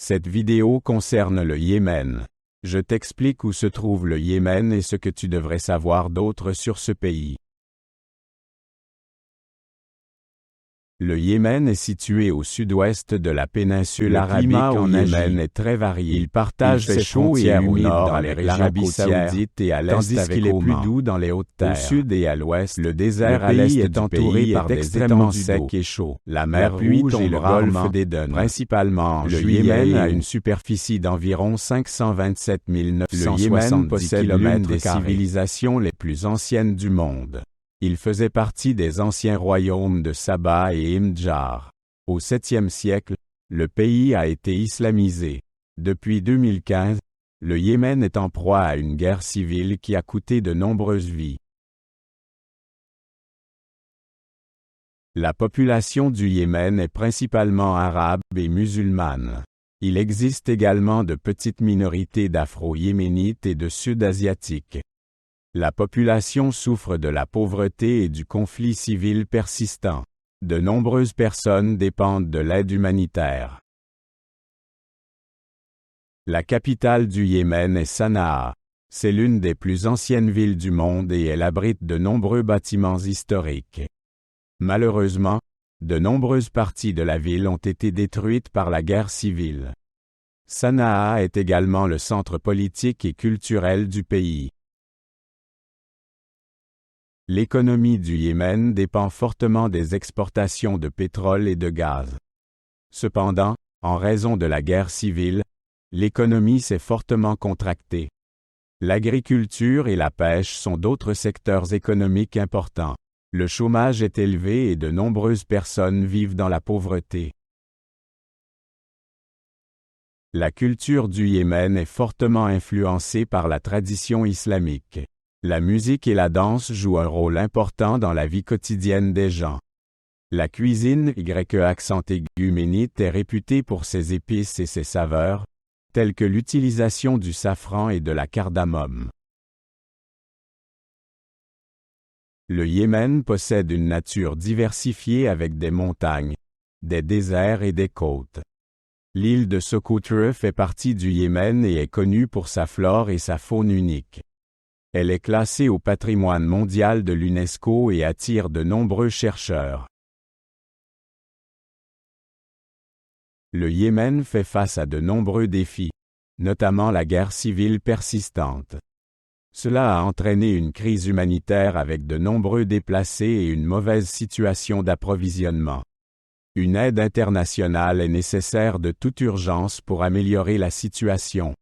Cette vidéo concerne le Yémen. Je t'explique où se trouve le Yémen et ce que tu devrais savoir d'autre sur ce pays. Le Yémen est situé au sud-ouest de la péninsule arabique. Le climat au Yémen est très varié. Il partage ses frontières au nord avec l'Arabie saoudite et à l'est, tandis qu'il est plus doux dans les hautes terres. Au sud et à l'ouest, le désert à l'est est entouré par des extrêmement secs et chauds. La mer Rouge et le golfe d'Éden, principalement. Le Yémen a une superficie d'environ 527 970 km². Le Yémen possède l'une des civilisations les plus anciennes du monde. Il faisait partie des anciens royaumes de Saba et Imdjar. Au 7e siècle, le pays a été islamisé. Depuis 2015, le Yémen est en proie à une guerre civile qui a coûté de nombreuses vies. La population du Yémen est principalement arabe et musulmane. Il existe également de petites minorités d'Afro-Yéménites et de Sud-Asiatiques. La population souffre de la pauvreté et du conflit civil persistant. De nombreuses personnes dépendent de l'aide humanitaire. La capitale du Yémen est Sanaa. C'est l'une des plus anciennes villes du monde et elle abrite de nombreux bâtiments historiques. Malheureusement, de nombreuses parties de la ville ont été détruites par la guerre civile. Sanaa est également le centre politique et culturel du pays. L'économie du Yémen dépend fortement des exportations de pétrole et de gaz. Cependant, en raison de la guerre civile, l'économie s'est fortement contractée. L'agriculture et la pêche sont d'autres secteurs économiques importants. Le chômage est élevé et de nombreuses personnes vivent dans la pauvreté. La culture du Yémen est fortement influencée par la tradition islamique. La musique et la danse jouent un rôle important dans la vie quotidienne des gens. La cuisine y-ménite est réputée pour ses épices et ses saveurs, telles que l'utilisation du safran et de la cardamome. Le Yémen possède une nature diversifiée avec des montagnes, des déserts et des côtes. L'île de Socotra fait partie du Yémen et est connue pour sa flore et sa faune uniques. Elle est classée au patrimoine mondial de l'UNESCO et attire de nombreux chercheurs. Le Yémen fait face à de nombreux défis, notamment la guerre civile persistante. Cela a entraîné une crise humanitaire avec de nombreux déplacés et une mauvaise situation d'approvisionnement. Une aide internationale est nécessaire de toute urgence pour améliorer la situation.